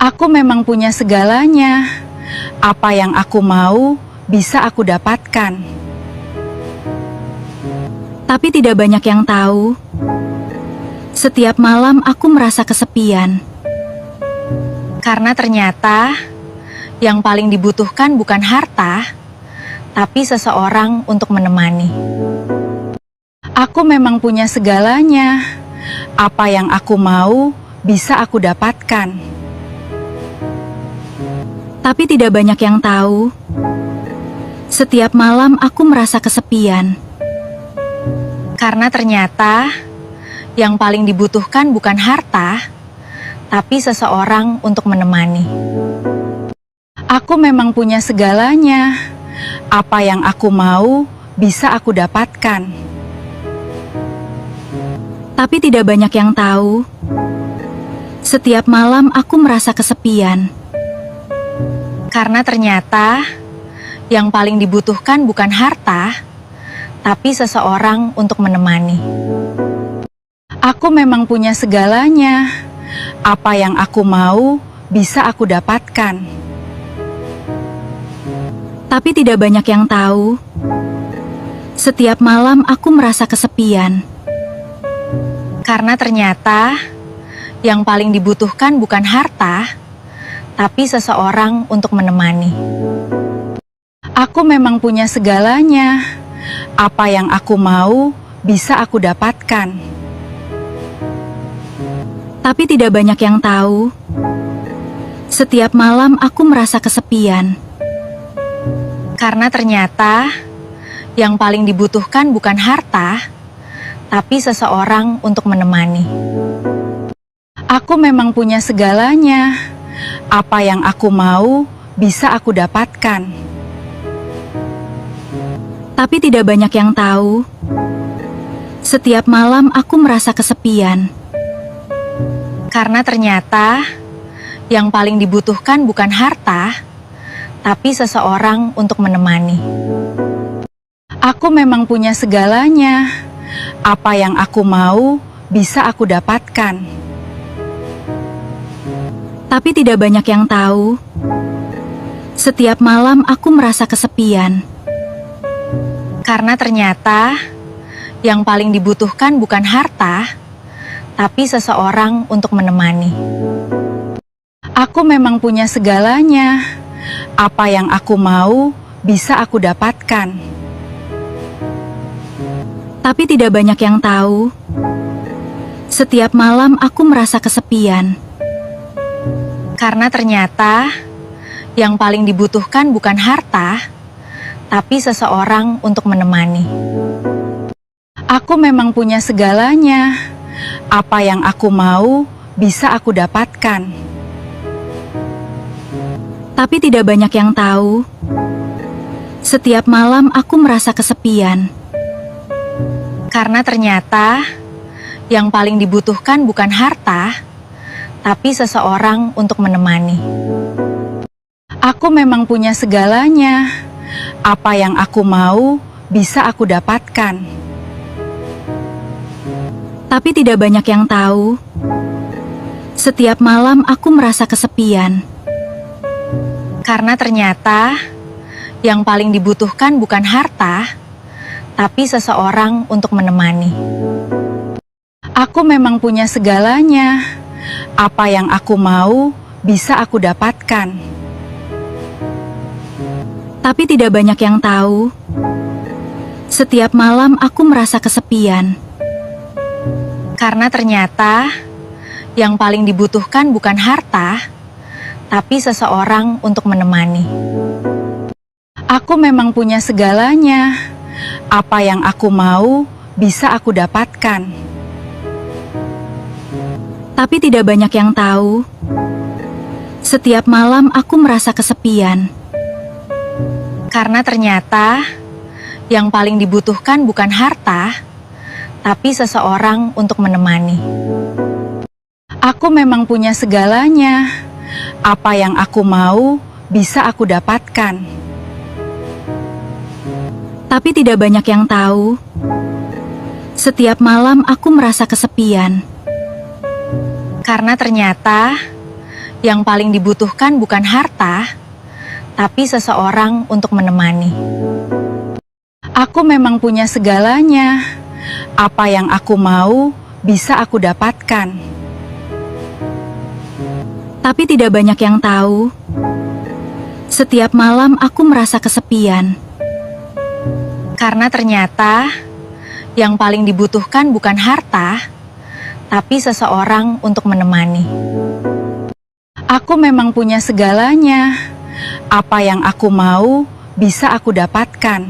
Aku memang punya segalanya. Apa yang aku mau, bisa aku dapatkan. Tapi tidak banyak yang tahu. Setiap malam aku merasa kesepian. Karena ternyata yang paling dibutuhkan bukan harta, tapi seseorang untuk menemani. Aku memang punya segalanya. Apa yang aku mau, bisa aku dapatkan. Tapi tidak banyak yang tahu. Setiap malam aku merasa kesepian. Karena ternyata yang paling dibutuhkan bukan harta, tapi seseorang untuk menemani. Aku memang punya segalanya. Apa yang aku mau, bisa aku dapatkan. Tapi tidak banyak yang tahu. Setiap malam aku merasa kesepian. Karena ternyata yang paling dibutuhkan bukan harta, tapi seseorang untuk menemani. Aku memang punya segalanya. Apa yang aku mau, bisa aku dapatkan. Tapi tidak banyak yang tahu. Setiap malam aku merasa kesepian. Karena ternyata yang paling dibutuhkan bukan harta, tapi seseorang untuk menemani. Aku memang punya segalanya. Apa yang aku mau, bisa aku dapatkan. Tapi tidak banyak yang tahu. Setiap malam aku merasa kesepian. Karena ternyata yang paling dibutuhkan bukan harta, tapi seseorang untuk menemani. Aku memang punya segalanya. Apa yang aku mau, bisa aku dapatkan. Tapi tidak banyak yang tahu. Setiap malam aku merasa kesepian. Karena ternyata yang paling dibutuhkan bukan harta, tapi seseorang untuk menemani. Aku memang punya segalanya. Apa yang aku mau, bisa aku dapatkan. Tapi tidak banyak yang tahu. Setiap malam aku merasa kesepian. Karena ternyata yang paling dibutuhkan bukan harta, tapi seseorang untuk menemani. Aku memang punya segalanya. Apa yang aku mau, bisa aku dapatkan. Tapi tidak banyak yang tahu. Setiap malam aku merasa kesepian. Karena ternyata yang paling dibutuhkan bukan harta, tapi seseorang untuk menemani. Aku memang punya segalanya. Apa yang aku mau, bisa aku dapatkan. Tapi tidak banyak yang tahu. Setiap malam aku merasa kesepian. Karena ternyata yang paling dibutuhkan bukan harta, tapi seseorang untuk menemani. Aku memang punya segalanya. Apa yang aku mau, bisa aku dapatkan. Tapi tidak banyak yang tahu. Setiap malam aku merasa kesepian. Karena ternyata yang paling dibutuhkan bukan harta, tapi seseorang untuk menemani. Aku memang punya segalanya. Apa yang aku mau, bisa aku dapatkan. Tapi tidak banyak yang tahu. Setiap malam aku merasa kesepian. Karena ternyata yang paling dibutuhkan bukan harta, tapi seseorang untuk menemani. Aku memang punya segalanya. Apa yang aku mau, bisa aku dapatkan. Tapi tidak banyak yang tahu. Setiap malam aku merasa kesepian. Karena ternyata yang paling dibutuhkan bukan harta, tapi seseorang untuk menemani. Aku memang punya segalanya. Apa yang aku mau, bisa aku dapatkan. Tapi tidak banyak yang tahu. Setiap malam aku merasa kesepian. Karena ternyata Yang paling dibutuhkan bukan harta, tapi seseorang untuk menemani. Aku memang punya segalanya. Apa yang aku mau bisa aku dapatkan. Tapi tidak banyak yang tahu. Setiap malam aku merasa kesepian. Karena ternyata yang paling dibutuhkan bukan harta, tapi seseorang untuk menemani. Aku memang punya segalanya. Apa yang aku mau bisa aku dapatkan.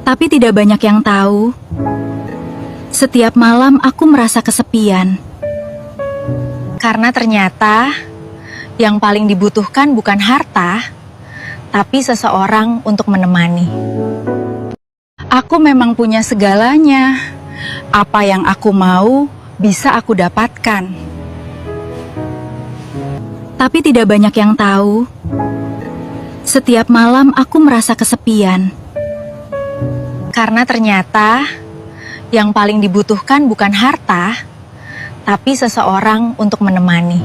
Tapi tidak banyak yang tahu. Setiap malam aku merasa kesepian. Karena ternyata yang paling dibutuhkan bukan harta, tapi seseorang untuk menemani. Aku memang punya segalanya. Apa yang aku mau bisa aku dapatkan. Tapi tidak banyak yang tahu. Setiap malam aku merasa kesepian. Karena ternyata yang paling dibutuhkan bukan harta, tapi seseorang untuk menemani.